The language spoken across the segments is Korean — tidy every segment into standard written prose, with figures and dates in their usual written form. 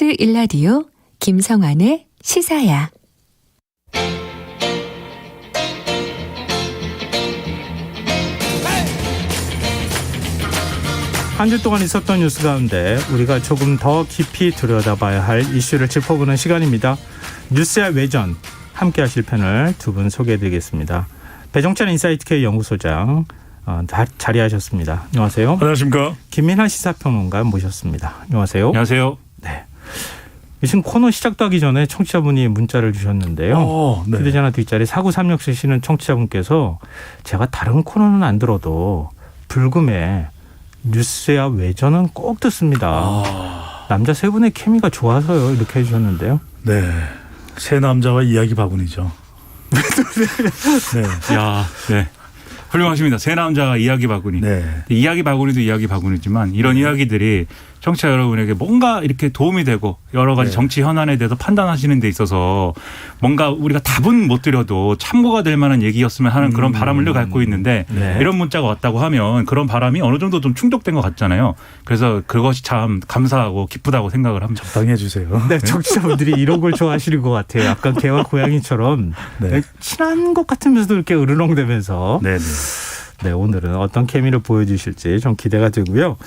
KBS 1라디오 김성환의 시사야. 한 주 동안 있었던 뉴스 가운데 우리가 조금 더 깊이 들여다봐야 할 이슈를 짚어보는 시간입니다. 뉴스야 외전 함께 하실 패널 두 분 소개해드리겠습니다. 배종찬 인사이트K 연구소장 자리하셨습니다. 안녕하세요. 안녕하십니까. 김민하 시사평론가 모셨습니다. 안녕하세요. 안녕하세요. 네. 지금 코너 시작도 하기 전에 청취자분이 문자를 주셨는데요. 네. 휴대전화 뒷자리 4936 쓰시는 청취자분께서 제가 다른 코너는 안 들어도 불금에 뉴스야 외전은 꼭 듣습니다. 남자 세 분의 케미가 좋아서요. 이렇게 해주셨는데요. 네. 세 남자와 이야기 바구니죠. 네. 야, 네. 훌륭하십니다. 세 남자가 이야기 바구니. 네. 이야기 바구니도 이야기 바구니지만 이런 이야기들이 청취자 여러분에게 뭔가 이렇게 도움이 되고 여러 가지 네. 정치 현안에 대해서 판단하시는 데 있어서 뭔가 우리가 답은 못 드려도 참고가 될 만한 얘기였으면 하는 그런 바람을 늘 갖고 있는데 네. 이런 문자가 왔다고 하면 그런 바람이 어느 정도 좀 충족된 것 같잖아요. 그래서 그것이 참 감사하고 기쁘다고 생각을 합니다. 적당히 해주세요. 네, 청취자분들이 이런 걸 좋아하시는 것 같아요. 약간 개와 고양이처럼 네. 친한 것 같으면서도 이렇게 으르렁대면서. 네. 네, 오늘은 어떤 케미를 보여주실지 좀 기대가 되고요.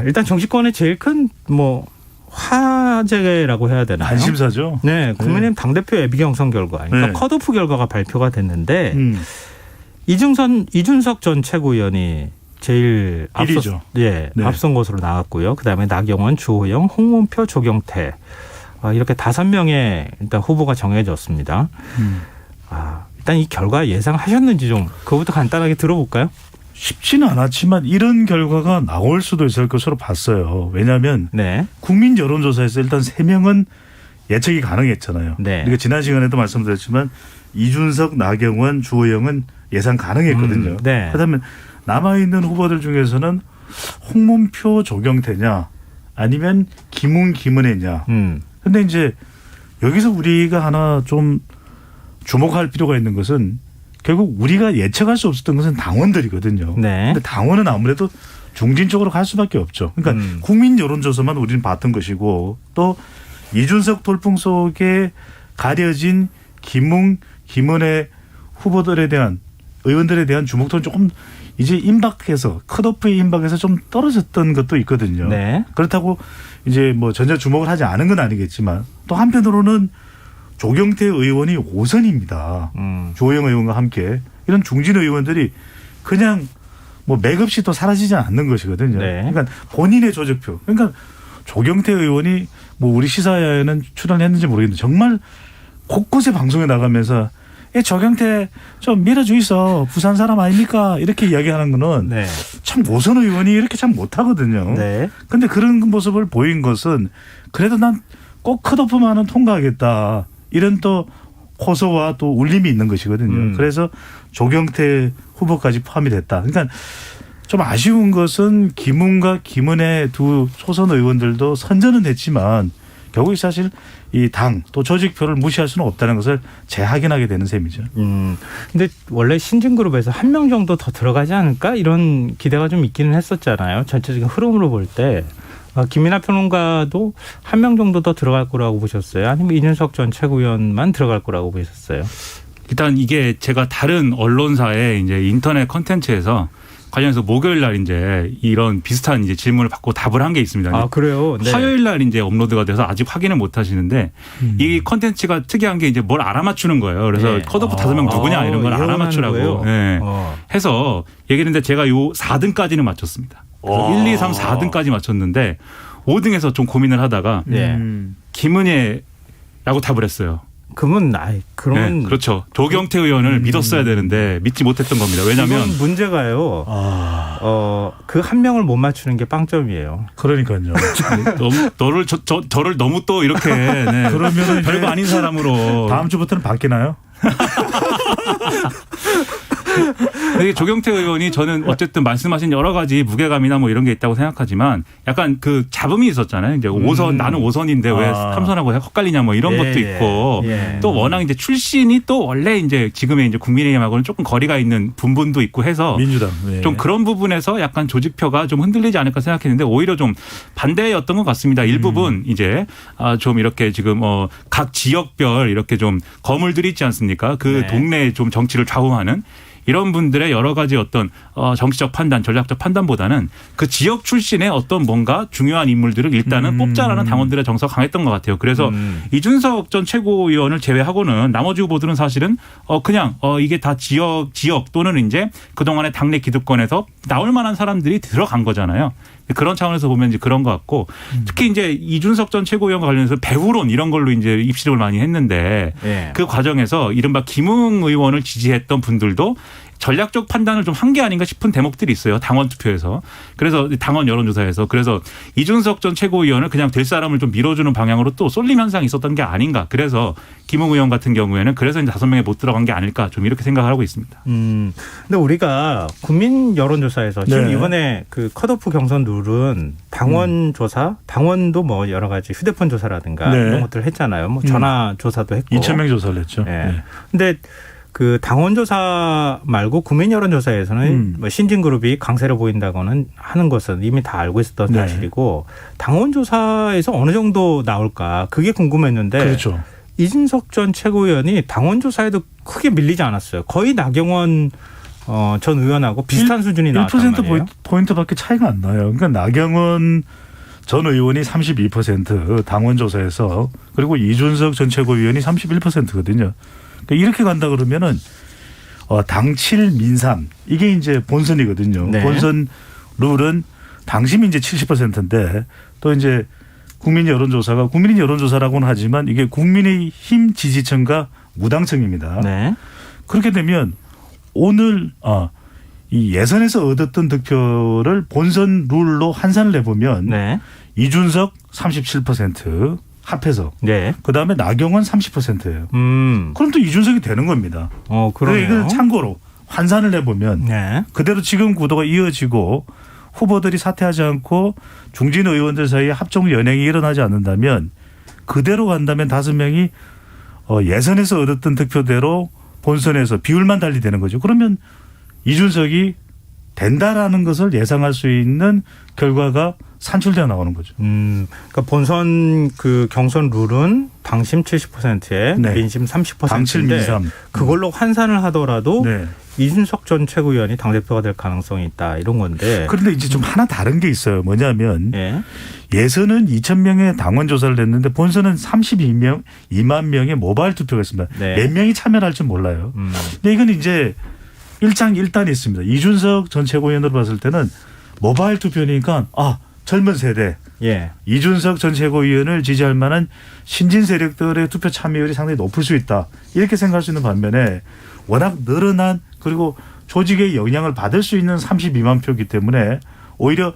일단 정치권의 제일 큰 화제라고 해야 되나요? 관심사죠. 네, 국민의힘 당대표 예비 경선 결과, 그러니까 네. 컷오프 결과가 발표가 됐는데 이준석 전 최고위원이 제일 1위죠. 네. 앞선 것으로 나왔고요. 그다음에 나경원, 주호영, 홍문표, 조경태 이렇게 5명의 일단 후보가 정해졌습니다. 일단 이 결과 예상하셨는지 좀 그것부터 간단하게 들어볼까요? 쉽지는 않았지만 이런 결과가 나올 수도 있을 것으로 봤어요. 왜냐하면 네. 국민 여론조사에서 일단 3명은 예측이 가능했잖아요. 네. 그러니까 지난 시간에도 말씀드렸지만 이준석, 나경원, 주호영은 예상 가능했거든요. 네. 그렇다면 남아있는 후보들 중에서는 홍문표, 조경태냐 아니면 김웅, 김은혜냐. 근데 이제 여기서 우리가 하나 좀 주목할 필요가 있는 것은 결국 우리가 예측할 수 없었던 것은 당원들이거든요. 네. 근데 당원은 아무래도 중진 쪽으로 갈 수밖에 없죠. 그러니까 국민 여론조사만 우리는 봤던 것이고 또 이준석 돌풍 속에 가려진 김웅, 김은혜 후보들에 대한 의원들에 대한 주목도는 조금 이제 임박해서 컷오프에 임박해서 좀 떨어졌던 것도 있거든요. 네. 그렇다고 이제 전혀 주목을 하지 않은 건 아니겠지만 또 한편으로는 조경태 의원이 5선입니다. 주호영 의원과 함께 이런 중진 의원들이 그냥 맥없이 또 사라지지 않는 것이거든요. 네. 그러니까 본인의 조직표. 그러니까 조경태 의원이 우리 시사회에는 출연했는지 모르겠는데 정말 곳곳에 방송에 나가면서 조경태 좀 밀어주이소. 부산 사람 아닙니까? 이렇게 이야기하는 거는 네. 참 5선 의원이 이렇게 참 못하거든요. 네. 그런데 그런 모습을 보인 것은 그래도 난 꼭 컷오프만은 통과하겠다. 이런 또 호소와 또 울림이 있는 것이거든요. 그래서 조경태 후보까지 포함이 됐다. 그러니까 좀 아쉬운 것은 김웅과 김은혜 두 소선 의원들도 선전은 했지만 결국 사실 이 당 또 조직표를 무시할 수는 없다는 것을 재확인하게 되는 셈이죠. 근데 원래 신진그룹에서 1명 정도 더 들어가지 않을까 이런 기대가 좀 있기는 했었잖아요. 전체적인 흐름으로 볼 때. 김민하 평론가도 1명 정도 더 들어갈 거라고 보셨어요? 아니면 이준석 전 최고위원만 들어갈 거라고 보셨어요? 일단 이게 제가 다른 언론사의 이제 인터넷 컨텐츠에서 관련해서 목요일 날 이제 이런 비슷한 이제 질문을 받고 답을 한 게 있습니다. 그래요? 네. 화요일 날 이제 업로드가 돼서 아직 확인을 못 하시는데 이 컨텐츠가 특이한 게 이제 뭘 알아맞추는 거예요. 그래서 네. 컷오프 5명 누구냐 이런 걸 알아맞추라고 네. 해서 얘기했는데 제가 요 4등까지는 맞췄습니다. 그래서 1, 2, 3, 4등까지 맞췄는데 5등에서 좀 고민을 하다가 김은혜라고 답을 했어요. 그러면 네, 그렇죠. 조경태 의원을 믿었어야 되는데 믿지 못했던 겁니다. 왜냐하면 이건 문제가요. 그 1명을 못 맞추는 게 빵점이에요. 그러니까요. 저를 너무 또 이렇게 그러면은 별거 아닌 사람으로 다음 주부터는 바뀌나요? 근데 조경태 의원이 저는 어쨌든 말씀하신 여러 가지 무게감이나 뭐 이런 게 있다고 생각하지만 약간 그 잡음이 있었잖아요. 이제 5선 나는 5선인데 왜 3선하고 헷갈리냐 뭐 이런 것도 있고 또 워낙 이제 출신이 또 원래 이제 지금의 이제 국민의힘하고는 조금 거리가 있는 부분도 있고 해서 민주당 좀 그런 부분에서 약간 조직표가 좀 흔들리지 않을까 생각했는데 오히려 좀 반대였던 것 같습니다. 일부분 이제 좀 이렇게 지금 각 지역별 이렇게 좀 거물들이 있지 않습니까? 그 동네에 좀 정치를 좌우하는 이런 분들의 여러 가지 어떤 정치적 판단, 전략적 판단보다는 그 지역 출신의 어떤 뭔가 중요한 인물들을 일단은 뽑자라는 당원들의 정서가 강했던 것 같아요. 그래서 이준석 전 최고위원을 제외하고는 나머지 후보들은 사실은 그냥 이게 다 지역 또는 이제 그동안의 당내 기득권에서 나올 만한 사람들이 들어간 거잖아요. 그런 차원에서 보면 이제 그런 것 같고 특히 이제 이준석 전 최고위원과 관련해서 배후론 이런 걸로 이제 입시를 많이 했는데 그 과정에서 이른바 김웅 의원을 지지했던 분들도 전략적 판단을 좀 한 게 아닌가 싶은 대목들이 있어요. 당원 투표에서. 그래서 당원 여론조사에서. 그래서 이준석 전 최고위원을 그냥 될 사람을 좀 밀어주는 방향으로 또 쏠림 현상이 있었던 게 아닌가. 그래서 김웅 의원 같은 경우에는 그래서 이제 5명에 못 들어간 게 아닐까 좀 이렇게 생각을 하고 있습니다. 근데 우리가 국민 여론조사에서 지금 이번에 그 컷오프 경선 룰은 당원 조사, 당원도 뭐 여러 가지 휴대폰 조사라든가 이런 것들을 했잖아요. 뭐 전화 조사도 했고. 2,000명 조사를 했죠. 근데 그 당원조사 말고 국민 여론조사에서는 뭐 신진그룹이 강세를 보인다고는 하는 것은 이미 다 알고 있었던 사실이고 당원조사에서 어느 정도 나올까 그게 궁금했는데 그렇죠. 이준석 전 최고위원이 당원조사에도 크게 밀리지 않았어요. 거의 나경원 전 의원하고 비슷한 수준이 나왔단 말이에요. 1%포인트밖에 차이가 안 나요. 그러니까 나경원 전 의원이 32% 당원조사에서 그리고 이준석 전 최고위원이 31%거든요. 이렇게 간다 그러면은 당칠 민삼 이게 이제 본선이거든요. 본선 룰은 당심이 이제 70%인데 또 이제 국민 여론조사라고는 하지만 이게 국민의힘 지지층과 무당층입니다. 그렇게 되면 오늘 이 예선에서 얻었던 득표를 본선 룰로 환산을 해보면 이준석 37% 합해서. 그다음에 나경원 30%예요. 그럼 또 이준석이 되는 겁니다. 그러네요. 이걸 참고로 환산을 해보면 그대로 지금 구도가 이어지고 후보들이 사퇴하지 않고 중진 의원들 사이에 합종 연행이 일어나지 않는다면 그대로 간다면 5명이 예선에서 얻었던 득표대로 본선에서 비율만 달리 되는 거죠. 그러면 이준석이 된다라는 것을 예상할 수 있는 결과가 산출되어 나오는 거죠. 그러니까 본선 그 경선 룰은 당심 70%에 민심 30%인데 그걸로 환산을 하더라도 이준석 전 최고위원이 당대표가 될 가능성이 있다 이런 건데. 그런데 이제 좀 하나 다른 게 있어요. 뭐냐면 예선은 2,000명의 당원 조사를 했는데 본선은 2만 명의 모바일 투표가 있습니다. 몇 명이 참여할지 몰라요. 근데 이건 이제 일장일단이 있습니다. 이준석 전 최고위원으로 봤을 때는 모바일 투표니까 젊은 세대 이준석 전 최고위원을 지지할 만한 신진 세력들의 투표 참여율이 상당히 높을 수 있다. 이렇게 생각할 수 있는 반면에 워낙 늘어난 그리고 조직의 영향을 받을 수 있는 32만 표이기 때문에 오히려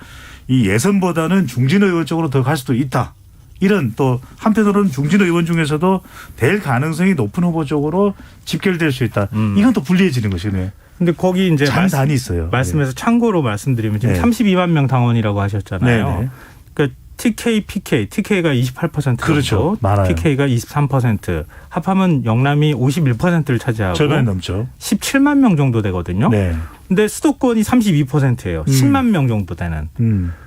이 예선보다는 중진 의원 쪽으로 더 갈 수도 있다. 이런 또 한편으로는 중진 의원 중에서도 될 가능성이 높은 후보 쪽으로 집결될 수 있다. 이건 또 불리해지는 것이네요. 근데 거기 이제 장단이 있어요. 말씀에서 참고로 말씀드리면 지금 32만 명 당원이라고 하셨잖아요. 그러니까 TK가 28%고 그렇죠. 많아요. TK가 23% 합하면 영남이 51%를 차지하고 절반이 넘죠. 17만 명 정도 되거든요. 근데 수도권이 32%예요. 10만 명 정도 되는.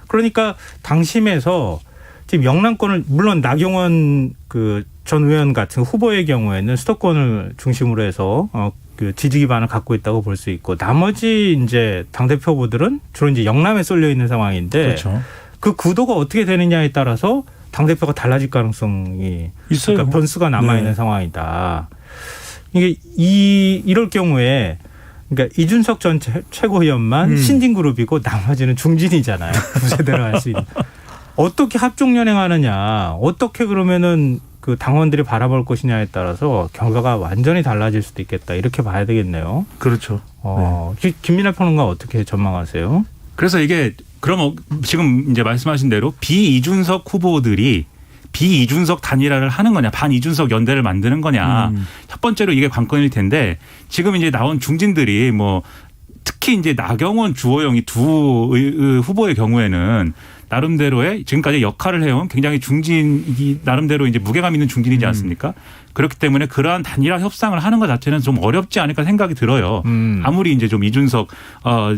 그러니까 당심에서 지금 영남권을 물론 나경원 그 전 의원 같은 후보의 경우에는 수도권을 중심으로 해서 그 지지 기반을 갖고 있다고 볼 수 있고 나머지 이제 당대표 후보들은 주로 이제 영남에 쏠려 있는 상황인데 그 구도가 어떻게 되느냐에 따라서 당대표가 달라질 가능성이 있어요. 그러니까 변수가 남아있는 상황이다. 이게 이럴 경우에 그러니까 이준석 전 최고위원만 신진그룹이고 나머지는 중진이잖아요. 구세대로 할 수 있는. 어떻게 합종연행하느냐, 어떻게 그러면은 그 당원들이 바라볼 것이냐에 따라서 결과가 완전히 달라질 수도 있겠다. 이렇게 봐야 되겠네요. 그렇죠. 김민하 평론가 어떻게 전망하세요? 그래서 이게 그럼 지금 이제 말씀하신 대로 비이준석 후보들이 비이준석 단일화를 하는 거냐, 반이준석 연대를 만드는 거냐. 첫 번째로 이게 관건일 텐데 지금 이제 나온 중진들이 뭐 특히 이제 나경원, 주호영이 두 후보의 경우에는 나름대로의 지금까지 역할을 해온 굉장히 중진이 나름대로 이제 무게감 있는 중진이지 않습니까? 그렇기 때문에 그러한 단일화 협상을 하는 것 자체는 좀 어렵지 않을까 생각이 들어요. 아무리 이제 좀 이준석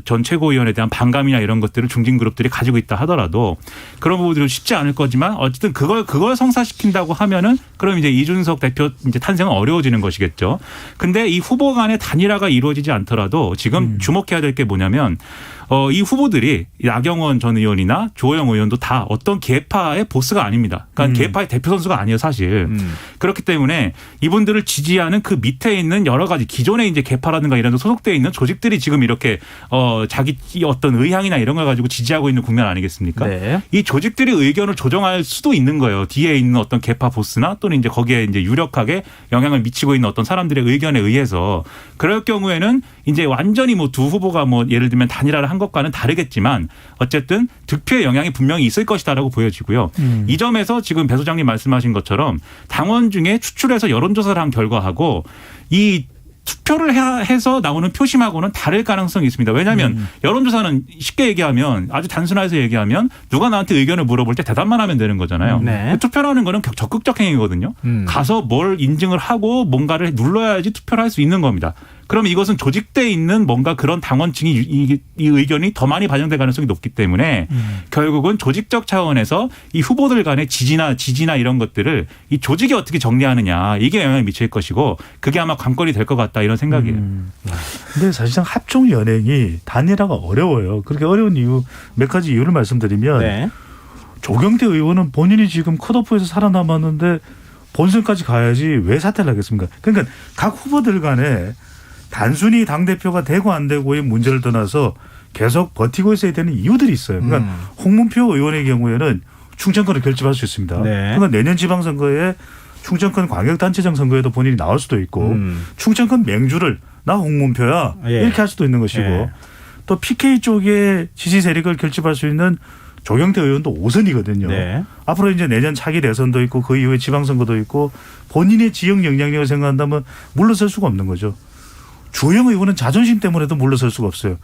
전 최고위원에 대한 반감이나 이런 것들을 중진 그룹들이 가지고 있다 하더라도 그런 부분들은 쉽지 않을 거지만 어쨌든 그걸 성사시킨다고 하면은 그럼 이제 이준석 대표 이제 탄생은 어려워지는 것이겠죠. 근데 이 후보 간의 단일화가 이루어지지 않더라도 지금 주목해야 될 게 뭐냐면 이 후보들이 나경원 전 의원이나 조호영 의원도 다 어떤 계파의 보스가 아닙니다. 그러니까 계파의 대표 선수가 아니에요, 사실. 그렇기 때문에 이분들을 지지하는 그 밑에 있는 여러 가지 기존의 이제 계파라든가 이런 데 소속되어 있는 조직들이 지금 이렇게 자기 어떤 의향이나 이런 걸 가지고 지지하고 있는 국면 아니겠습니까? 네. 이 조직들의 의견을 조정할 수도 있는 거예요. 뒤에 있는 어떤 계파 보스나 또는 이제 거기에 이제 유력하게 영향을 미치고 있는 어떤 사람들의 의견에 의해서 그럴 경우에는 이제 완전히 뭐 두 후보가 뭐 예를 들면 단일화를 한 것과는 다르겠지만 어쨌든 득표에 영향이 분명히 있을 것이다라고 보여지고요. 이 점에서 지금 배 소장님 말씀하신 것처럼 당원 중에 추출해서 여론조사를 한 결과하고 이 투표를 해서 나오는 표심하고는 다를 가능성이 있습니다. 왜냐하면 여론조사는 쉽게 얘기하면 아주 단순해서 얘기하면 누가 나한테 의견을 물어볼 때 대답만 하면 되는 거잖아요. 네. 투표라는 거는 적극적 행위거든요. 가서 뭘 인증을 하고 뭔가를 눌러야지 투표를 할 수 있는 겁니다. 그럼 이것은 조직되어 있는 뭔가 그런 당원층이 이 의견이 더 많이 반영될 가능성이 높기 때문에 결국은 조직적 차원에서 이 후보들 간의 지지나 이런 것들을 이 조직이 어떻게 정리하느냐 이게 영향을 미칠 것이고 그게 아마 관건이 될 것 같다 이런 생각이에요. 근데 사실상 합종 연행이 단일화가 어려워요. 그렇게 어려운 이유 몇 가지 이유를 말씀드리면 네. 조경태 의원은 본인이 지금 컷오프에서 살아남았는데 본선까지 가야지 왜 사퇴를 하겠습니까? 그러니까 각 후보들 간에 단순히 당대표가 되고 안 되고의 문제를 떠나서 계속 버티고 있어야 되는 이유들이 있어요. 그러니까 홍문표 의원의 경우에는 충청권을 결집할 수 있습니다. 네. 그러니까 내년 지방선거에 충청권 광역단체장 선거에도 본인이 나올 수도 있고 충청권 맹주를 나 홍문표야 예. 이렇게 할 수도 있는 것이고 예. 또 PK 쪽의 지지 세력을 결집할 수 있는 조경태 의원도 5선이거든요. 네. 앞으로 이제 내년 차기 대선도 있고 그 이후에 지방선거도 있고 본인의 지역 영향력을 생각한다면 물러설 수가 없는 거죠. 주호영 의원은 자존심 때문에도 물러설 수가 없어요.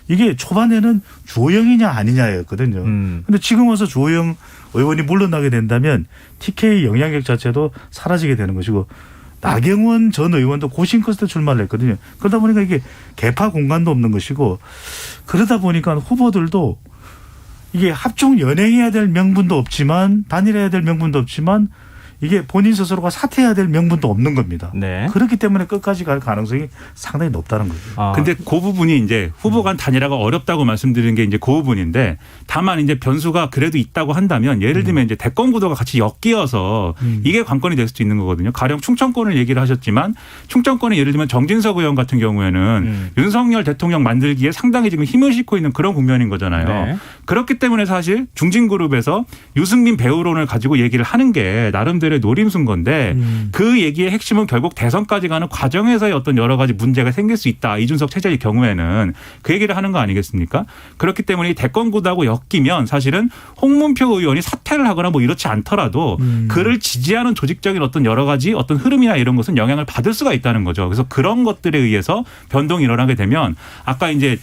이게 초반에는 주호영이냐 아니냐였거든요. 그런데 지금 와서 주호영 의원이 물러나게 된다면 TK 영향력 자체도 사라지게 되는 것이고 나경원 전 의원도 고싱커스 때 출마를 했거든요. 그러다 보니까 이게 개파 공간도 없는 것이고 그러다 보니까 후보들도 이게 합종 연행해야 될 명분도 없지만 단일해야 될 명분도 없지만 이게 본인 스스로가 사퇴해야 될 명분도 없는 겁니다. 네. 그렇기 때문에 끝까지 갈 가능성이 상당히 높다는 거죠. 근데 그 부분이 이제 후보 간 단일화가 어렵다고 말씀드린 게 이제 그 부분인데 다만 이제 변수가 그래도 있다고 한다면 예를 들면 이제 대권 구도가 같이 엮여서 이게 관건이 될 수도 있는 거거든요. 가령 충청권을 얘기를 하셨지만 충청권에 예를 들면 정진석 의원 같은 경우에는 윤석열 대통령 만들기에 상당히 지금 힘을 싣고 있는 그런 국면인 거잖아요. 네. 그렇기 때문에 사실 중진그룹에서 유승민 배우론을 가지고 얘기를 하는 게 나름대로 노림수인 건데 그 얘기의 핵심은 결국 대선까지 가는 과정에서의 어떤 여러 가지 문제가 생길 수 있다. 이준석 체제의 경우에는 그 얘기를 하는 거 아니겠습니까? 그렇기 때문에 이 대권 구도하고 엮이면 사실은 홍문표 의원이 사퇴를 하거나 뭐 이렇지 않더라도 그를 지지하는 조직적인 어떤 여러 가지 어떤 흐름이나 이런 것은 영향을 받을 수가 있다는 거죠. 그래서 그런 것들에 의해서 변동이 일어나게 되면 아까 이제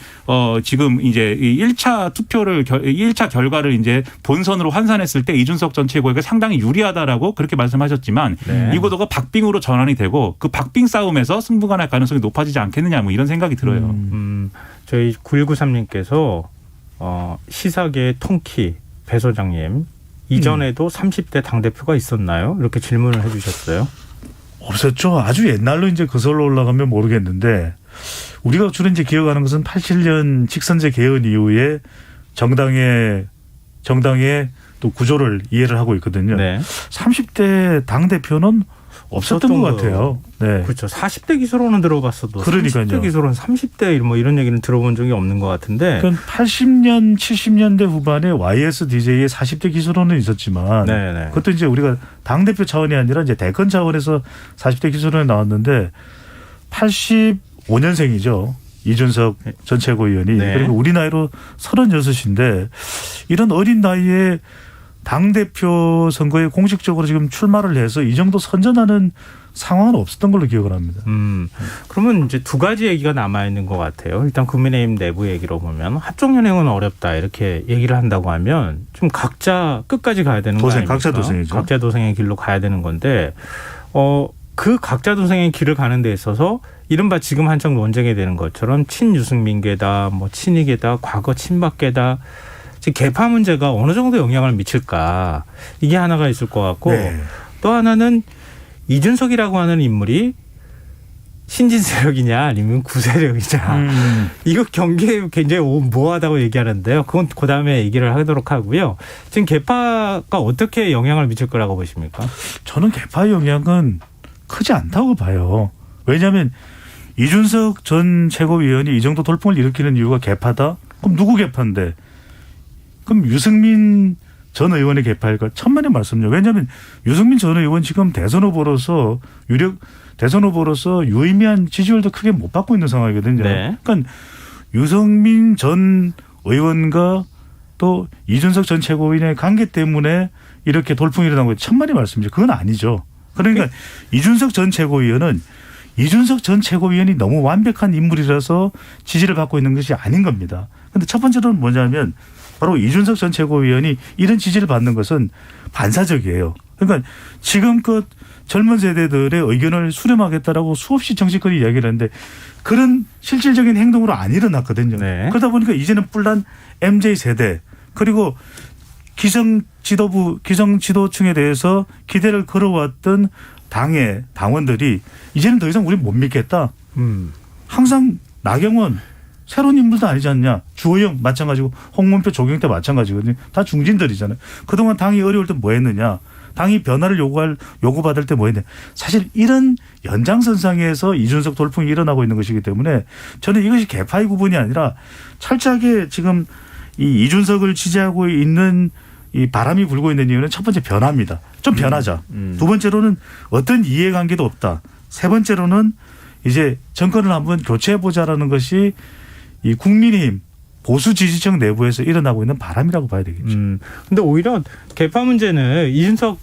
지금 이제 1차 투표를 1차 결과를 이제 본선으로 환산했을 때 이준석 전 최고에게 상당히 유리하다라고 그렇게 말씀하셨지만 네. 이 구도가 박빙으로 전환이 되고 그 박빙 싸움에서 승부가 날 가능성이 높아지지 않겠느냐 뭐 이런 생각이 들어요. 저희 9193님께서 시사계의 통키 배 소장님 이전에도 30대 당대표가 있었나요? 이렇게 질문을 해 주셨어요. 없었죠. 아주 옛날로 이제 거슬러 올라가면 모르겠는데 우리가 주로 이제 기억하는 것은 87년 직선제 개헌 이후에 정당의 또 구조를 이해를 하고 있거든요. 네. 30대 당대표는 없었던 것 같아요. 네. 그렇죠. 40대 기수로는 들어봤어도 그러니까요. 30대 기수로는 30대 뭐 이런 얘기는 들어본 적이 없는 것 같은데. 그건 80년, 70년대 후반에 YSDJ의 40대 기수로는 있었지만 네네. 그것도 이제 우리가 당대표 차원이 아니라 이제 대권 차원에서 40대 기수로는 나왔는데 85년생이죠. 이준석 전 최고위원이. 네. 그리고 우리 나이로 36인데 이런 어린 나이에 당대표 선거에 공식적으로 지금 출마를 해서 이 정도 선전하는 상황은 없었던 걸로 기억을 합니다. 그러면 이제 두 가지 얘기가 남아 있는 것 같아요. 일단 국민의힘 내부 얘기로 보면 합종연행은 어렵다 이렇게 얘기를 한다고 하면 좀 각자 끝까지 가야 되는 거 아닙니까? 각자 도생이죠. 각자 도생의 길로 가야 되는 건데 그 각자 도생의 길을 가는 데 있어서 이른바 지금 한창 논쟁이 되는 것처럼 친유승민계다, 뭐 친이계다, 과거 친박계다. 지금 개파 문제가 어느 정도 영향을 미칠까 이게 하나가 있을 것 같고 네. 또 하나는 이준석이라고 하는 인물이 신진 세력이냐 아니면 구세력이냐 이거 경계에 굉장히 모호하다고 얘기하는데요. 그건 그다음에 얘기를 하도록 하고요. 지금 개파가 어떻게 영향을 미칠 거라고 보십니까? 저는 개파 영향은 크지 않다고 봐요. 왜냐하면 이준석 전 최고위원이 이 정도 돌풍을 일으키는 이유가 개파다? 그럼 누구 개파인데? 그럼 유승민 전 의원의 개파일까? 천만의 말씀이죠. 왜냐하면 유승민 전 의원 지금 대선 후보로서 유의미한 지지율도 크게 못 받고 있는 상황이거든요. 네. 그러니까 유승민 전 의원과 또 이준석 전 최고위원의 관계 때문에 이렇게 돌풍이 일어난 거예요. 천만의 말씀이죠. 그건 아니죠. 그러니까 이준석 전 최고위원은 이준석 전 최고위원이 너무 완벽한 인물이라서 지지를 받고 있는 것이 아닌 겁니다. 그런데 첫 번째로는 뭐냐면 바로 이준석 전 최고위원이 이런 지지를 받는 것은 반사적이에요. 그러니까 지금껏 젊은 세대들의 의견을 수렴하겠다라고 수없이 정치권이 이야기를 하는데 그런 실질적인 행동으로 안 일어났거든요. 네. 그러다 보니까 이제는 뿔난 MZ세대 그리고 기성지도층에 대해서 기대를 걸어왔던 당의 당원들이 이제는 더 이상 우리 못 믿겠다. 항상 나경원 새로운 인물도 아니지 않냐. 주호영 마찬가지고 홍문표 조경태 마찬가지거든요. 다 중진들이잖아요. 그동안 당이 어려울 때 뭐 했느냐. 당이 변화를 요구받을 때 뭐 했느냐. 사실 이런 연장선상에서 이준석 돌풍이 일어나고 있는 것이기 때문에 저는 이것이 개파의 구분이 아니라 철저하게 지금 이 이준석을 지지하고 있는 이 바람이 불고 있는 이유는 첫 번째 변화입니다. 좀 변하자. 두 번째로는 어떤 이해관계도 없다. 세 번째로는 이제 정권을 한번 교체해보자라는 것이 이 국민의힘 보수 지지층 내부에서 일어나고 있는 바람이라고 봐야 되겠죠. 근데 오히려 개파 문제는 이준석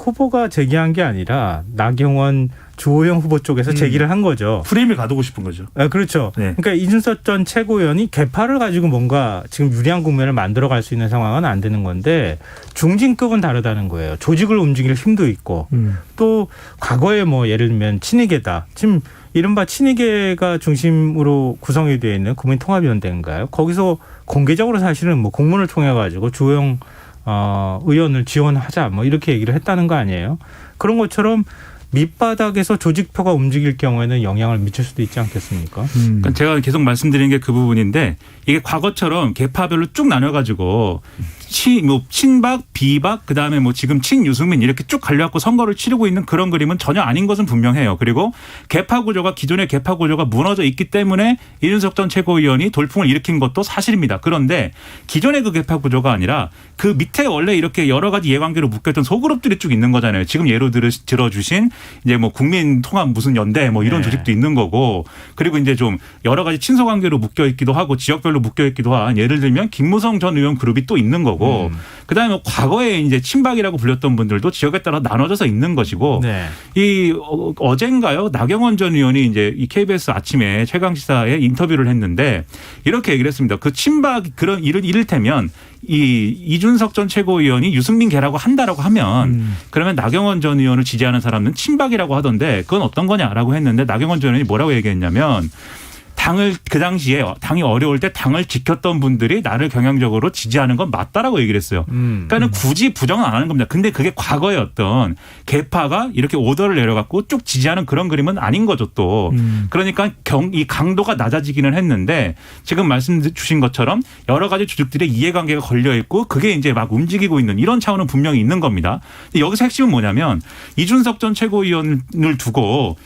후보가 제기한 게 아니라 나경원, 주호영 후보 쪽에서 제기를 한 거죠. 프레임에 가두고 싶은 거죠. 아, 그렇죠. 네. 그러니까 이준석 전 최고위원이 개파를 가지고 뭔가 지금 유리한 국면을 만들어갈 수 있는 상황은 안 되는 건데 중진급은 다르다는 거예요. 조직을 움직일 힘도 있고 또 과거에 뭐 예를 들면 친이계다. 지금 이른바 친이계가 중심으로 구성이 되어 있는 국민통합위원회인가요? 거기서 공개적으로 사실은 뭐 공문을 통해 가지고 주호영 의원을 지원하자 뭐 이렇게 얘기를 했다는 거 아니에요? 그런 것처럼 밑바닥에서 조직표가 움직일 경우에는 영향을 미칠 수도 있지 않겠습니까? 그러니까 제가 계속 말씀드리는 게 그 부분인데 이게 과거처럼 개파별로 쭉 나눠가지고 친박, 비박, 그다음에 뭐 지금 친유승민 이렇게 쭉 갈려갖고 선거를 치르고 있는 그런 그림은 전혀 아닌 것은 분명해요. 그리고 개파 구조가 기존의 개파 구조가 무너져 있기 때문에 이준석 전 최고위원이 돌풍을 일으킨 것도 사실입니다. 그런데 기존의 그 개파 구조가 아니라 그 밑에 원래 이렇게 여러 가지 이해관계로 묶였던 소그룹들이 쭉 있는 거잖아요. 지금 예로 들어주신 이제 뭐 국민통합 무슨 연대 뭐 이런 조직도 있는 거고 그리고 이제 좀 여러 가지 친소관계로 묶여 있기도 하고 지역별로 묶여 있기도 한 예를 들면 김무성 전 의원 그룹이 또 있는 거고 그다음에 뭐 과거에 이제 친박이라고 불렸던 분들도 지역에 따라 나눠져서 있는 것이고 네. 이 어젠가요 나경원 전 의원이 이제 이 KBS 아침에 최강시사에 인터뷰를 했는데 이렇게 얘기를 했습니다. 그 친박 그런 이를테면 이 이준석 전 최고위원이 유승민계라고 한다라고 하면 그러면 나경원 전 의원을 지지하는 사람은 친박이라고 하던데 그건 어떤 거냐라고 했는데 나경원 전 의원이 뭐라고 얘기했냐면 당을 그 당시에 당이 어려울 때 당을 지켰던 분들이 나를 경향적으로 지지하는 건 맞다라고 얘기를 했어요. 그러니까는 굳이 부정은 안 하는 겁니다. 근데 그게 과거의 어떤 개파가 이렇게 오더를 내려갖고 쭉 지지하는 그런 그림은 아닌 거죠 또. 그러니까 이 강도가 낮아지기는 했는데 지금 말씀 주신 것처럼 여러 가지 조직들의 이해관계가 걸려 있고 그게 이제 막 움직이고 있는 이런 차원은 분명히 있는 겁니다. 근데 여기서 핵심은 뭐냐면 이준석 전 최고위원을 두고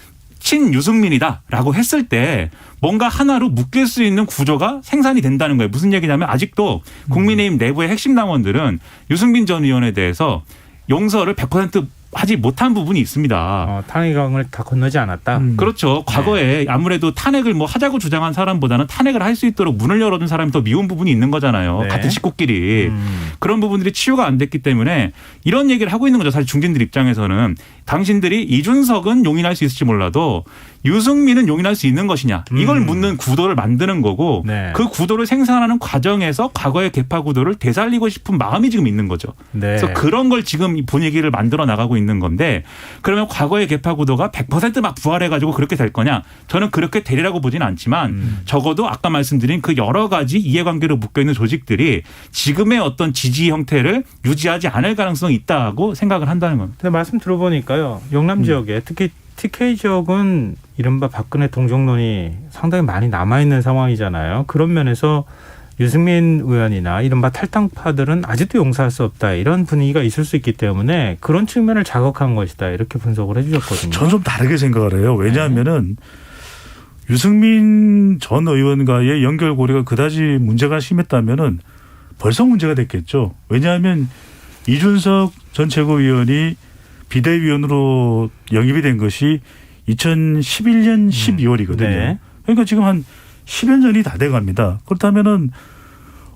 친유승민이다라고 했을 때 뭔가 하나로 묶일 수 있는 구조가 생산이 된다는 거예요. 무슨 얘기냐면 아직도 국민의힘 내부의 핵심 당원들은 유승민 전 의원에 대해서 용서를 100% 하지 못한 부분이 있습니다. 탄핵을 다 건너지 않았다. 그렇죠. 과거에 아무래도 탄핵을 뭐 하자고 주장한 사람보다는 탄핵을 할 수 있도록 문을 열어둔 사람이 더 미운 부분이 있는 거잖아요. 네. 같은 식구끼리. 그런 부분들이 치유가 안 됐기 때문에 이런 얘기를 하고 있는 거죠. 사실 중진들 입장에서는 당신들이 이준석은 용인할 수 있을지 몰라도 유승민은 용인할 수 있는 것이냐. 이걸 묻는 구도를 만드는 거고 네. 그 구도를 생산하는 과정에서 과거의 개파 구도를 되살리고 싶은 마음이 지금 있는 거죠. 네. 그래서 그런 걸 지금 이 분위기를 만들어 나가고 있는 건데 그러면 과거의 개파 구도가 100% 부활해가지고 그렇게 될 거냐? 저는 그렇게 되리라고 보지는 않지만 적어도 아까 말씀드린 그 여러 가지 이해관계로 묶여있는 조직들이 지금의 어떤 지지 형태를 유지하지 않을 가능성이 있다고 생각을 한다는 겁니다. 근데 말씀 들어보니까요. 영남 지역에 특히 TK 지역은 이른바 박근혜 동정론이 상당히 많이 남아있는 상황이잖아요. 그런 면에서 유승민 의원이나 이른바 탈당파들은 아직도 용서할 수 없다. 이런 분위기가 있을 수 있기 때문에 그런 측면을 자극한 것이다. 이렇게 분석을 해 주셨거든요. 저는 좀 다르게 생각을 해요. 왜냐하면은 유승민 전 의원과의 연결고리가 그다지 문제가 심했다면은 벌써 문제가 됐겠죠. 왜냐하면 이준석 전 최고위원이 비대위원으로 영입이 된 것이 2011년 12월이거든요. 네. 그러니까 지금 한 10여 년이 다 돼갑니다. 그렇다면은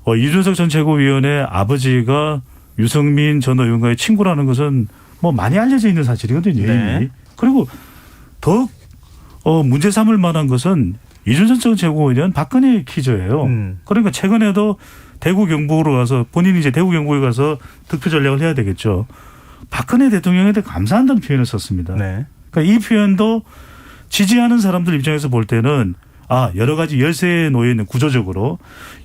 이준석 전 최고위원의 아버지가 유승민 전 의원과의 친구라는 것은 뭐 많이 알려져 있는 사실이거든요. 네. 이미. 그리고 더 문제 삼을 만한 것은 이준석 전 최고위원 박근혜 키저예요. 그러니까 최근에도 대구 경북으로 가서 본인이 이제 대구 경북에 가서 득표 전략을 해야 되겠죠. 박근혜 대통령한테 감사한다는 표현을 썼습니다. 네. 그러니까 이 표현도 지지하는 사람들 입장에서 볼 때는 여러 가지 열세에 놓여 있는 구조적으로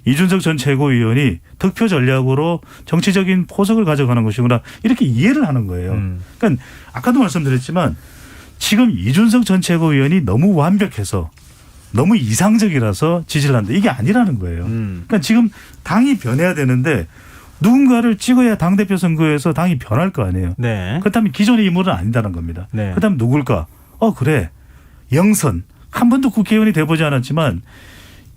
이준석 전 최고위원이 득표 전략으로 정치적인 포석을 가져가는 것이구나 이렇게 이해를 하는 거예요. 그러니까 아까도 말씀드렸지만 지금 이준석 전 최고위원이 너무 완벽해서 너무 이상적이라서 지지를 한다. 이게 아니라는 거예요. 그러니까 지금 당이 변해야 되는데 누군가를 찍어야 당대표 선거에서 당이 변할 거 아니에요. 네. 그렇다면 기존의 인물은 아니다는 겁니다. 네. 그렇다면 누굴까? 그래. 영선. 한 번도 국회의원이 돼보지 않았지만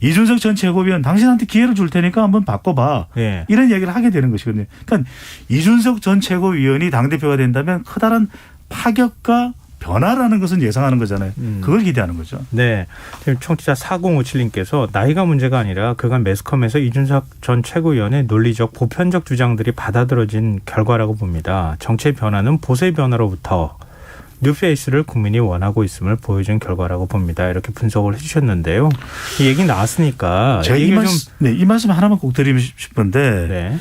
이준석 전 최고위원 당신한테 기회를 줄 테니까 한번 바꿔봐. 네. 이런 이야기를 하게 되는 것이거든요. 그러니까 이준석 전 최고위원이 당대표가 된다면 커다란 파격과 변화라는 것은 예상하는 거잖아요. 그걸 기대하는 거죠. 네. 지금 청취자 4057님께서 나이가 문제가 아니라 그간 매스컴에서 이준석 전 최고위원의 논리적 보편적 주장들이 받아들여진 결과라고 봅니다. 정치의 변화는 보수의 변화로부터 뉴페이스를 국민이 원하고 있음을 보여준 결과라고 봅니다. 이렇게 분석을 해 주셨는데요. 이 얘기 나왔으니까. 제가 이 말씀 하나만 꼭 드리고 싶은데 네.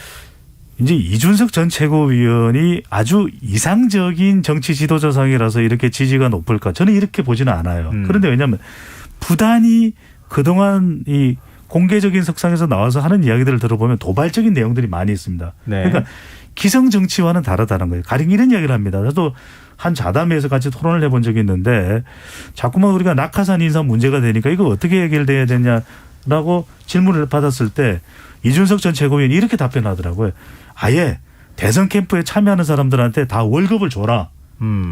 이제 이준석 전 최고위원이 아주 이상적인 정치 지도자상이라서 이렇게 지지가 높을까? 저는 이렇게 보지는 않아요. 그런데 왜냐하면 부단히 그동안 이 공개적인 석상에서 나와서 하는 이야기들을 들어보면 도발적인 내용들이 많이 있습니다. 네. 그러니까 기성 정치와는 다르다는 거예요. 가령 이런 이야기를 합니다. 저도 한 자담회에서 같이 토론을 해본 적이 있는데 자꾸만 우리가 낙하산 인사 문제가 되니까 이거 어떻게 해결돼야 되냐라고 질문을 받았을 때 이준석 전 최고위원이 이렇게 답변하더라고요. 아예 대선 캠프에 참여하는 사람들한테 다 월급을 줘라.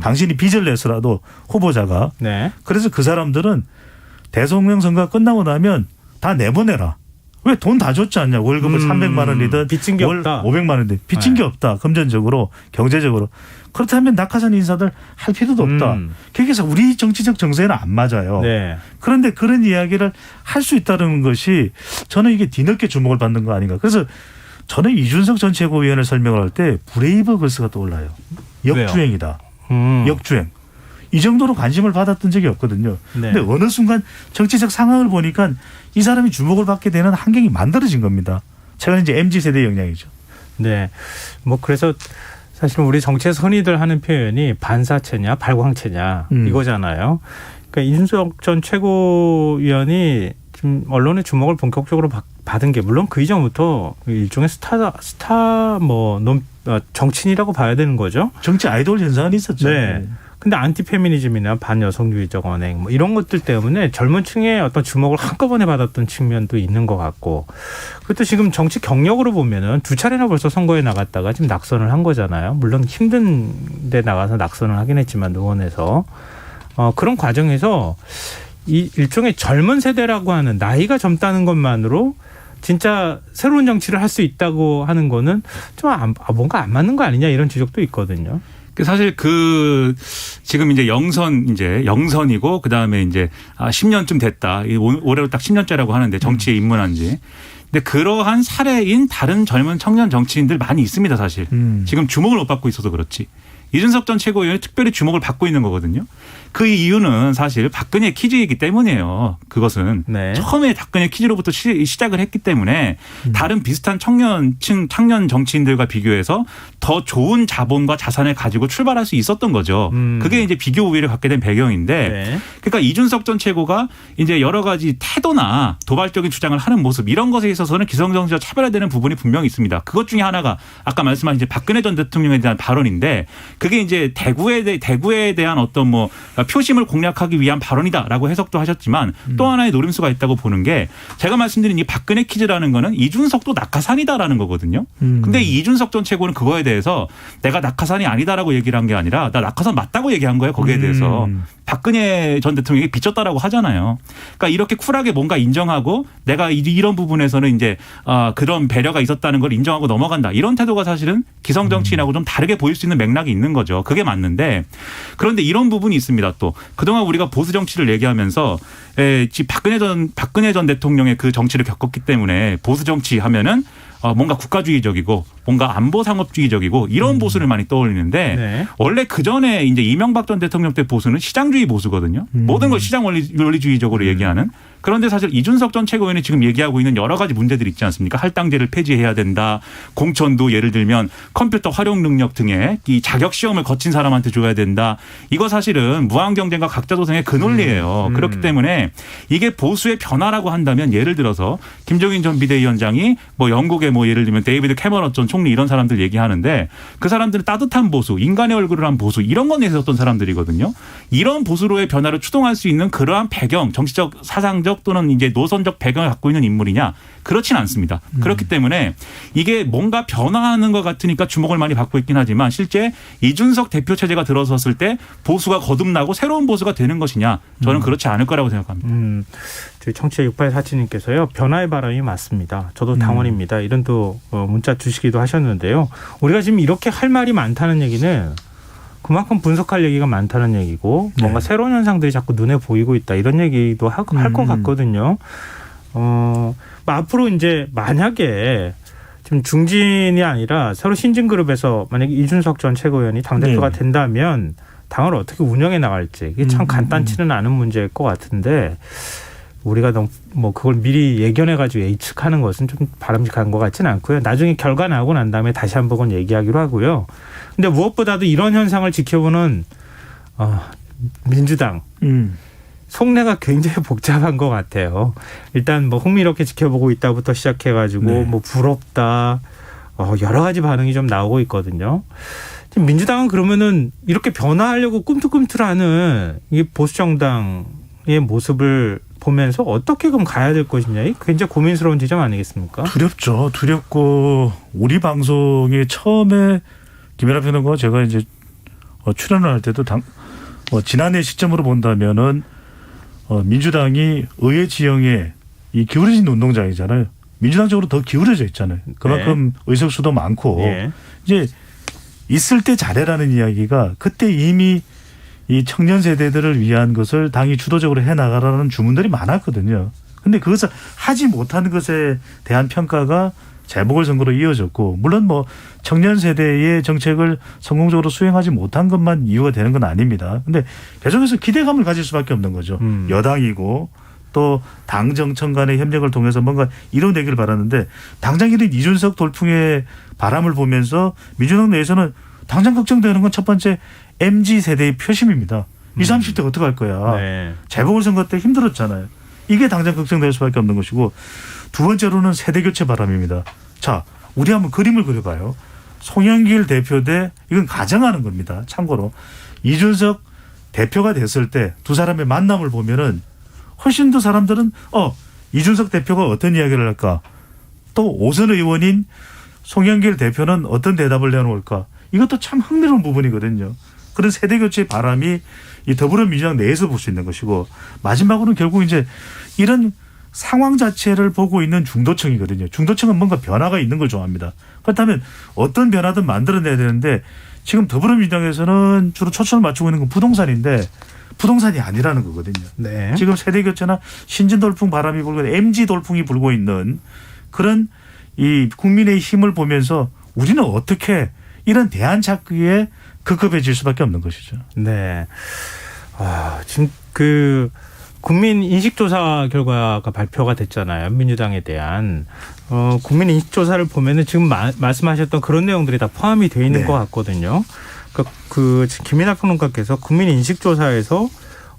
당신이 빚을 내서라도 후보자가. 네. 그래서 그 사람들은 대통령 선거가 끝나고 나면 다 내보내라. 왜 돈 다 줬지 않냐. 월급을 300만 원이든 빚진 게 없다. 500만 원이든 빚진 게 없다. 금전적으로 경제적으로. 그렇다면 낙하산 인사들 할 필요도 없다. 그래서 우리 정치적 정서에는 안 맞아요. 네. 그런데 그런 이야기를 할 수 있다는 것이 저는 이게 뒤늦게 주목을 받는 거 아닌가. 그래서 저는 이준석 전 최고위원을 설명을 할 때 브레이브 걸스가 떠올라요. 역주행이다. 역주행. 이 정도로 관심을 받았던 적이 없거든요. 네. 근데 어느 순간 정치적 상황을 보니까 이 사람이 주목을 받게 되는 환경이 만들어진 겁니다. 최근 이제 MZ세대 영향이죠. 네. 뭐 그래서 사실 우리 정치에서 흔히들 하는 표현이 반사체냐 발광체냐 이거잖아요. 그러니까 이준석 전 최고위원이 지금 언론의 주목을 본격적으로 받은 게 물론 그 이전부터 일종의 정치인이라고 봐야 되는 거죠. 정치 아이돌 현상은 있었죠. 네. 근데 안티페미니즘이나 반여성주의적 언행 뭐 이런 것들 때문에 젊은 층의 어떤 주목을 한꺼번에 받았던 측면도 있는 것 같고 그것도 지금 정치 경력으로 보면은 2차례나 벌써 선거에 나갔다가 지금 낙선을 한 거잖아요. 물론 힘든 데 나가서 낙선을 하긴 했지만 의원에서 그런 과정에서 이 일종의 젊은 세대라고 하는 나이가 젊다는 것만으로 진짜 새로운 정치를 할 수 있다고 하는 거는 좀 뭔가 안 맞는 거 아니냐 이런 지적도 있거든요. 사실 지금 이제 영선이고 그다음에 이제 10년쯤 됐다. 올해로 딱 10년째라고 하는데 정치에 입문한 지. 근데 그러한 사례인 다른 젊은 청년 정치인들 많이 있습니다, 사실. 지금 주목을 못 받고 있어서 그렇지. 이준석 전 최고위원이 특별히 주목을 받고 있는 거거든요. 그 이유는 사실 박근혜 퀴즈이기 때문이에요. 그것은 네. 처음에 박근혜 퀴즈로부터 시작을 했기 때문에 다른 비슷한 청년 정치인들과 비교해서 더 좋은 자본과 자산을 가지고 출발할 수 있었던 거죠. 그게 이제 비교 우위를 갖게 된 배경인데, 네. 그러니까 이준석 전 최고가 이제 여러 가지 태도나 도발적인 주장을 하는 모습 이런 것에 있어서는 기성정치와 차별화되는 부분이 분명히 있습니다. 그것 중에 하나가 아까 말씀하신 이제 박근혜 전 대통령에 대한 발언인데, 그게 이제 대구에 대한 어떤 뭐 표심을 공략하기 위한 발언이다라고 해석도 하셨지만 또 하나의 노림수가 있다고 보는 게, 제가 말씀드린 이 박근혜 퀴즈라는 거는 이준석도 낙하산이다라는 거거든요. 근데 이 이준석 전 최고는 그거에 대해서 내가 낙하산이 아니다라고 얘기를 한 게 아니라 나 낙하산 맞다고 얘기한 거예요. 거기에 대해서. 박근혜 전 대통령이 빚졌다라고 하잖아요. 그러니까 이렇게 쿨하게 뭔가 인정하고 내가 이런 부분에서는 이제 그런 배려가 있었다는 걸 인정하고 넘어간다. 이런 태도가 사실은 기성 정치인하고 좀 다르게 보일 수 있는 맥락이 있는 거죠. 그게 맞는데, 그런데 이런 부분이 있습니다. 또 그동안 우리가 보수 정치를 얘기하면서 박근혜 전 대통령의 그 정치를 겪었기 때문에 보수 정치 하면은 뭔가 국가주의적이고 뭔가 안보 상업주의적이고 이런 보수를 많이 떠올리는데, 네. 원래 그 전에 이제 이명박 전 대통령 때 보수는 시장주의 보수거든요. 모든 걸 시장 원리주의적으로 얘기하는. 그런데 사실 이준석 전 최고위원이 지금 얘기하고 있는 여러 가지 문제들이 있지 않습니까? 할당제를 폐지해야 된다. 공천도 예를 들면 컴퓨터 활용 능력 등의 이 자격 시험을 거친 사람한테 줘야 된다. 이거 사실은 무한 경쟁과 각자 도생의 그 논리예요. 그렇기 때문에 이게 보수의 변화라고 한다면, 예를 들어서 김종인 전 비대위원장이 뭐 영국의 뭐 예를 들면 데이비드 캐머런 전 총리 이런 사람들 얘기하는데, 그 사람들은 따뜻한 보수, 인간의 얼굴을 한 보수 이런 건 내세웠던 사람들이거든요. 이런 보수로의 변화를 추동할 수 있는 그러한 배경, 정치적, 사상적 또는 이제 노선적 배경을 갖고 있는 인물이냐? 그렇진 않습니다. 그렇기 때문에 이게 뭔가 변화하는 것 같으니까 주목을 많이 받고 있긴 하지만, 실제 이준석 대표 체제가 들어섰을 때 보수가 거듭나고 새로운 보수가 되는 것이냐? 저는 그렇지 않을 거라고 생각합니다. 저희 청취자 6847님께서요. 변화의 바람이 맞습니다. 저도 당원입니다. 이런 또 문자 주시기도 하셨는데요. 우리가 지금 이렇게 할 말이 많다는 얘기는 그만큼 분석할 얘기가 많다는 얘기고, 뭔가 새로운 현상들이 자꾸 눈에 보이고 있다, 이런 얘기도 할 것 같거든요. 앞으로 이제 만약에 지금 중진이 아니라 새로 신진그룹에서 만약에 이준석 전 최고위원이 당대표가 된다면 당을 어떻게 운영해 나갈지, 이게 참 간단치는 않은 문제일 것 같은데, 우리가 너무 뭐 그걸 미리 예견해가지고 예측하는 것은 좀 바람직한 것 같지는 않고요. 나중에 결과 나오고 난 다음에 다시 한번 얘기하기로 하고요. 근데 무엇보다도 이런 현상을 지켜보는 민주당 속내가 굉장히 복잡한 것 같아요. 일단 뭐 흥미롭게 지켜보고 있다부터 시작해가지고 뭐 부럽다, 여러 가지 반응이 좀 나오고 있거든요. 지금 민주당은 그러면은 이렇게 변화하려고 꿈틀꿈틀하는 이 보수 정당의 모습을 보면서 어떻게 그럼 가야 될 것이냐, 굉장히 고민스러운 지점 아니겠습니까? 두렵죠. 두렵고, 우리 방송에 처음에 김연아 평론가가 제가 이제 출연을 할 때도 지난해 시점으로 본다면은 민주당이 의회 지형에 이 기울어진 운동장이잖아요. 민주당 쪽으로 더 기울어져 있잖아요. 그만큼 의석수도 많고 이제 있을 때 잘해라는 이야기가 그때 이미 이 청년 세대들을 위한 것을 당이 주도적으로 해나가라는 주문들이 많았거든요. 그런데 그것을 하지 못하는 것에 대한 평가가 재보궐선거로 이어졌고, 물론 뭐 청년 세대의 정책을 성공적으로 수행하지 못한 것만 이유가 되는 건 아닙니다. 그런데 계속해서 기대감을 가질 수밖에 없는 거죠. 여당이고 또 당 정청 간의 협력을 통해서 뭔가 이뤄내기를 바라는데, 당장 이런 이준석 돌풍의 바람을 보면서 민주당 내에서는 당장 걱정되는 건 첫 번째 MZ세대의 표심입니다. 20, 30대 어떻게 할 거야. 재보궐선거 때 힘들었잖아요. 이게 당장 걱정될 수밖에 없는 것이고, 두 번째로는 세대교체 바람입니다. 자, 우리 한번 그림을 그려봐요. 송영길 대표 대, 이건 가정하는 겁니다. 참고로 이준석 대표가 됐을 때 두 사람의 만남을 보면은 훨씬 더 사람들은 이준석 대표가 어떤 이야기를 할까, 또 오선 의원인 송영길 대표는 어떤 대답을 내놓을까, 이것도 참 흥미로운 부분이거든요. 그런 세대교체 바람이 이 더불어민주당 내에서 볼 수 있는 것이고, 마지막으로는 결국 이제 이런 상황 자체를 보고 있는 중도층이거든요. 중도층은 뭔가 변화가 있는 걸 좋아합니다. 그렇다면 어떤 변화든 만들어내야 되는데, 지금 더불어민주당에서는 주로 초점을 맞추고 있는 건 부동산인데 부동산이 아니라는 거거든요. 네. 지금 세대교체나 신진돌풍 바람이 불고 MG 돌풍이 불고 있는 그런 이 국민의 힘을 보면서 우리는 어떻게 이런 대안 찾기에 급급해질 수밖에 없는 것이죠. 네. 지금 국민 인식조사 결과가 발표가 됐잖아요. 민주당에 대한. 국민 인식조사를 보면은 지금 말씀하셨던 그런 내용들이 다 포함이 되어 있는 네. 것 같거든요. 김민하 평론가께서 국민 인식조사에서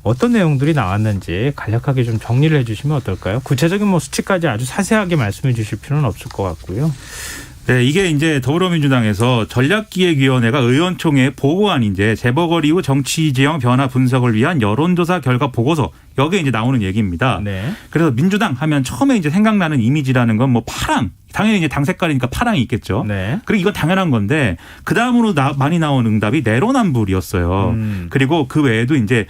어떤 내용들이 나왔는지 간략하게 좀 정리를 해 주시면 어떨까요? 구체적인 수치까지 아주 자세하게 말씀해 주실 필요는 없을 것 같고요. 네, 이게 이제 더불어민주당에서 전략기획위원회가 의원총회에 보고한 이제 재보궐 이후 정치 지형 변화 분석을 위한 여론조사 결과 보고서 여기에 이제 나오는 얘기입니다. 네. 그래서 민주당 하면 처음에 이제 생각나는 이미지라는 건 파랑. 당연히 이제 당 색깔이니까 파랑이 있겠죠. 네. 그리고 이건 당연한 건데 그 다음으로 많이 나온 응답이 내로남불이었어요. 그리고 그 외에도 이제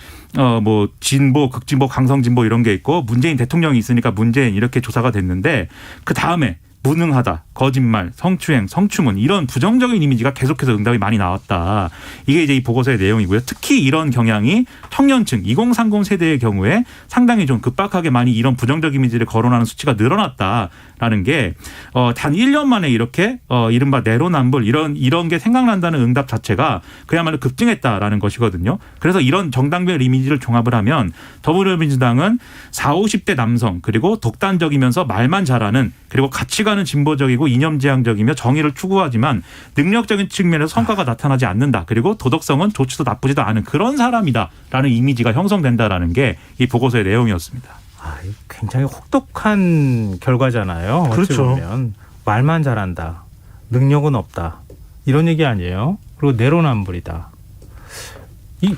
진보, 극진보, 강성진보 이런 게 있고 문재인 대통령이 있으니까 문재인 이렇게 조사가 됐는데 그 다음에 무능하다, 거짓말, 성추행, 성추문 이런 부정적인 이미지가 계속해서 응답이 많이 나왔다. 이게 이제 이 보고서의 내용이고요. 특히 이런 경향이 청년층 2030 세대의 경우에 상당히 좀 급박하게 많이 이런 부정적 이미지를 거론하는 수치가 늘어났다라는 게 단 1년 만에 이렇게 이른바 내로남불 이런 게 생각난다는 응답 자체가 그야말로 급증했다라는 것이거든요. 그래서 이런 정당별 이미지를 종합을 하면 더불어민주당은 40, 50대 남성 그리고 독단적이면서 말만 잘하는 그리고 가치관은 진보적이고 이념지향적이며 정의를 추구하지만 능력적인 측면에서 성과가 나타나지 않는다. 그리고 도덕성은 좋지도 나쁘지도 않은 그런 사람이다라는 이미지가 형성된다라는 게 이 보고서의 내용이었습니다. 굉장히 혹독한 결과잖아요. 그렇죠. 어찌 보면 말만 잘한다. 능력은 없다. 이런 얘기 아니에요. 그리고 내로남불이다.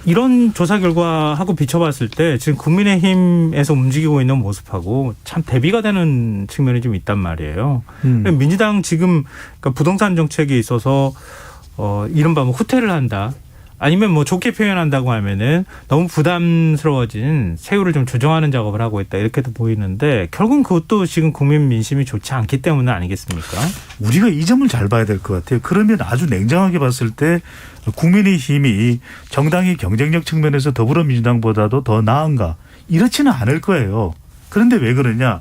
이런 조사 결과하고 비춰봤을 때 지금 국민의힘에서 움직이고 있는 모습하고 참 대비가 되는 측면이 좀 있단 말이에요. 민주당 지금 부동산 정책에 있어서 이른바 후퇴를 한다. 아니면 좋게 표현한다고 하면은 너무 부담스러워진 세율을 좀 조정하는 작업을 하고 있다. 이렇게도 보이는데 결국은 그것도 지금 국민 민심이 좋지 않기 때문 아니겠습니까? 우리가 이 점을 잘 봐야 될 것 같아요. 그러면 아주 냉정하게 봤을 때 국민의힘이 정당의 경쟁력 측면에서 더불어민주당보다도 더 나은가? 이렇지는 않을 거예요. 그런데 왜 그러냐?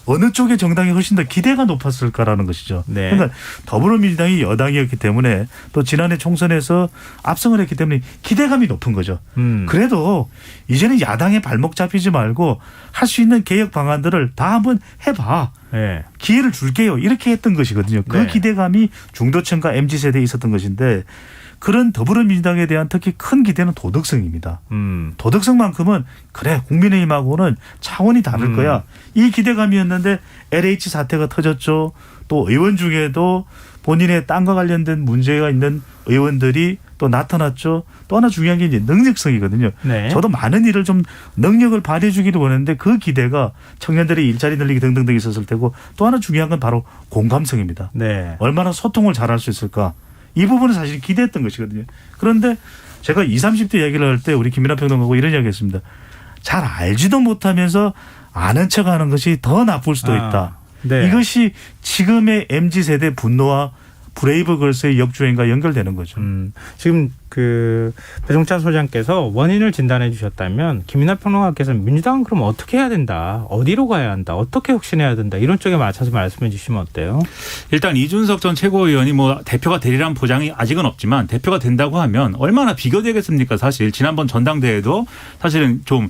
어느 쪽의 정당이 훨씬 더 기대가 높았을까라는 것이죠. 네. 그러니까 더불어민주당이 여당이었기 때문에 또 지난해 총선에서 압승을 했기 때문에 기대감이 높은 거죠. 그래도 이제는 야당의 발목 잡히지 말고 할 수 있는 개혁 방안들을 다 한번 해봐. 네. 기회를 줄게요. 이렇게 했던 것이거든요. 그 네. 기대감이 중도층과 MZ세대에 있었던 것인데 그런 더불어민주당에 대한 특히 큰 기대는 도덕성입니다. 도덕성만큼은 그래 국민의힘하고는 차원이 다를 거야. 이 기대감이었는데 LH 사태가 터졌죠. 또 의원 중에도 본인의 땅과 관련된 문제가 있는 의원들이 또 나타났죠. 또 하나 중요한 게 이제 능력성이거든요. 네. 저도 많은 일을 좀 능력을 발휘해 주기를 원했는데 그 기대가 청년들의 일자리 늘리기 등등등 있었을 테고 또 하나 중요한 건 바로 공감성입니다. 네. 얼마나 소통을 잘할 수 있을까. 이 부분은 사실 기대했던 것이거든요. 그런데 제가 20, 30대 얘기를 할 때 우리 김민하 평론가하고 이런 이야기 했습니다. 잘 알지도 못하면서 아는 척하는 것이 더 나쁠 수도 있다. 네. 이것이 지금의 MZ세대 분노와 브레이브걸스의 역주행과 연결되는 거죠. 지금 배종찬 소장께서 원인을 진단해 주셨다면 김민하 평론가께서 민주당은 그럼 어떻게 해야 된다. 어디로 가야 한다. 어떻게 혁신해야 된다. 이런 쪽에 맞춰서 말씀해 주시면 어때요? 일단 이준석 전 최고위원이 대표가 되리란 보장이 아직은 없지만 대표가 된다고 하면 얼마나 비교되겠습니까? 사실 지난번 전당대회도 사실은 좀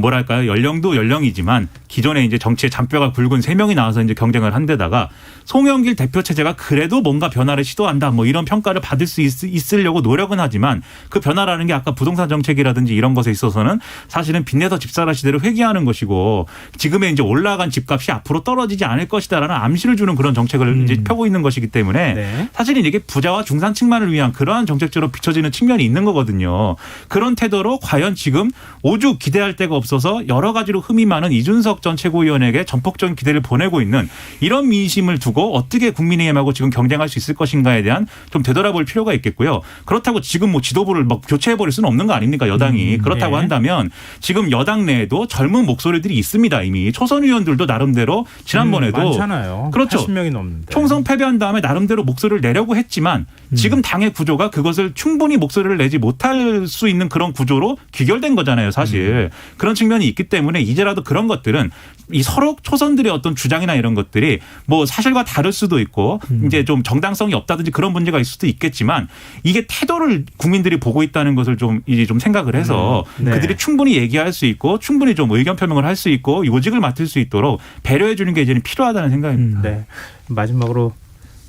뭐랄까요. 연령도 연령이지만 기존에 이제 정치의 잔뼈가 굵은 3명이 나와서 이제 경쟁을 한 데다가 송영길 대표 체제가 그래도 뭔가 변화를 시도한다 이런 평가를 받을 수 있으려고 노력은 하지만 그 변화라는 게 아까 부동산 정책이라든지 이런 것에 있어서는 사실은 빚내서 집사라 시대를 회귀하는 것이고 지금의 이제 올라간 집값이 앞으로 떨어지지 않을 것이다라는 암시를 주는 그런 정책을 이제 펴고 있는 것이기 때문에 네. 사실은 이게 부자와 중산층만을 위한 그러한 정책적으로 비춰지는 측면이 있는 거거든요. 그런 태도로 과연 지금 오죽 기대할 데가 없어서 여러 가지로 흠이 많은 이준석 전 최고위원에게 전폭적인 기대를 보내고 있는 이런 민심을 두고 어떻게 국민의힘하고 지금 경쟁할 수 있을 것인가에 대한 좀 되돌아볼 필요가 있겠고요. 그렇다고 지금 뭐 지도부를 막 교체해버릴 수는 없는 거 아닙니까? 여당이. 그렇다고 네. 한다면 지금 여당 내에도 젊은 목소리들이 있습니다. 이미 초선 의원들도 나름대로 지난번에도 많잖아요. 그렇죠. 80명이 넘는데. 총선 패배한 다음에 나름대로 목소리를 내려고 했지만 지금 당의 구조가 그것을 충분히 목소리를 내지 못할 수 있는 그런 구조로 귀결된 거잖아요, 사실. 그런 측면이 있기 때문에 이제라도 그런 것들은 이 서로 초선들의 어떤 주장이나 이런 것들이 뭐 사실과 다를 수도 있고 이제 좀 정당성이 없다든지 그런 문제가 있을 수도 있겠지만 이게 태도를 국민들이 보고 있다는 것을 좀 이제 좀 생각을 해서 네. 그들이 충분히 얘기할 수 있고 충분히 좀 의견 표명을 할 수 있고 요직을 맡을 수 있도록 배려해 주는 게 이제는 필요하다는 생각입니다. 네. 마지막으로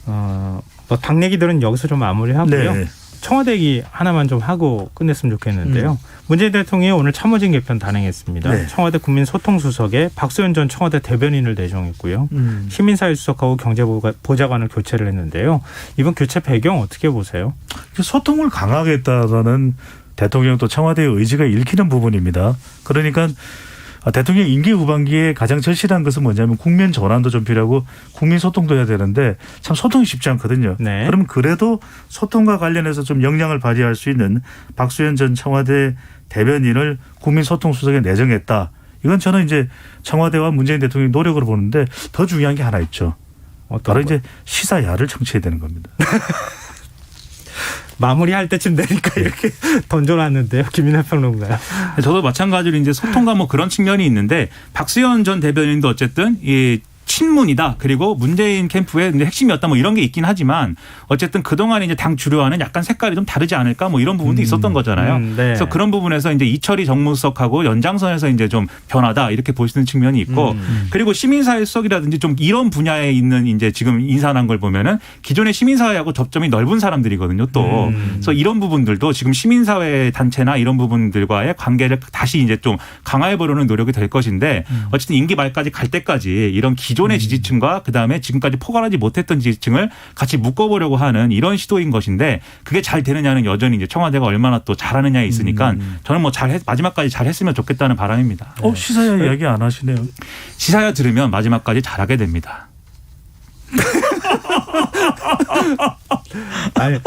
뭐 당 얘기들은 여기서 좀 마무리하고요. 네. 청와대 얘기 하나만 좀 하고 끝냈으면 좋겠는데요. 문재인 대통령이 오늘 참모진 개편 단행했습니다. 네. 청와대 국민소통수석에 박수현 전 청와대 대변인을 내정했고요. 시민사회수석하고 경제보좌관을 교체를 했는데요. 이번 교체 배경 어떻게 보세요? 소통을 강화하겠다라는 대통령 또 청와대의 의지가 읽히는 부분입니다. 그러니까 대통령 임기 후반기에 가장 절실한 것은 뭐냐면 국면 전환도 좀 필요하고 국민 소통도 해야 되는데 참 소통이 쉽지 않거든요. 네. 그럼 그래도 소통과 관련해서 좀 역량을 발휘할 수 있는 박수현 전 청와대 대변인을 국민 소통 수석에 내정했다. 이건 저는 이제 청와대와 문재인 대통령의 노력으로 보는데 더 중요한 게 하나 있죠. 바로 이제 시사야를 청취해야 되는 겁니다. 마무리할 때쯤 되니까 이렇게 던져놨는데요. 김인하 평론가요. 저도 마찬가지로 이제 소통과 뭐 그런 측면이 있는데 박수현 전 대변인도 어쨌든 이 친문이다. 그리고 문재인 캠프의 핵심이었다. 뭐 이런 게 있긴 하지만 어쨌든 그동안 이제 당 주류와는 약간 색깔이 좀 다르지 않을까 뭐 이런 부분도 있었던 거잖아요. 네. 그래서 그런 부분에서 이제 이철이 정무수석하고 연장선에서 이제 좀 변화다 이렇게 보시는 측면이 있고 그리고 시민사회 수석이라든지 좀 이런 분야에 있는 이제 지금 인사한 걸 보면은 기존의 시민사회하고 접점이 넓은 사람들이거든요. 또 그래서 이런 부분들도 지금 시민사회 단체나 이런 부분들과의 관계를 다시 이제 좀 강화해 보려는 노력이 될 것인데 어쨌든 임기 말까지 갈 때까지 이런 기존의 지지층과 그다음에 지금까지 포괄하지 못했던 지지층을 같이 묶어보려고 하는 이런 시도인 것인데 그게 잘 되느냐는 여전히 이제 청와대가 얼마나 또 잘하느냐에 있으니까 저는 뭐 마지막까지 잘했으면 좋겠다는 바람입니다. 시사야 이야기 안 하시네요. 시사야 들으면 마지막까지 잘하게 됩니다. 아니,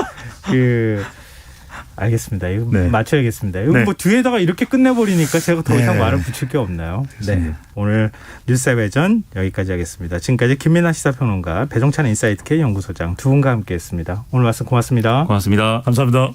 알겠습니다. 이거 네. 맞춰야겠습니다. 이거 네. 뭐 뒤에다가 이렇게 끝내버리니까 제가 더 이상 네. 말을 붙일 게 없나요? 네. 좋습니다. 오늘 뉴스의 외전 여기까지 하겠습니다. 지금까지 김민하 시사평론가, 배종찬 인사이트K 연구소장 두 분과 함께했습니다. 오늘 말씀 고맙습니다. 고맙습니다. 감사합니다.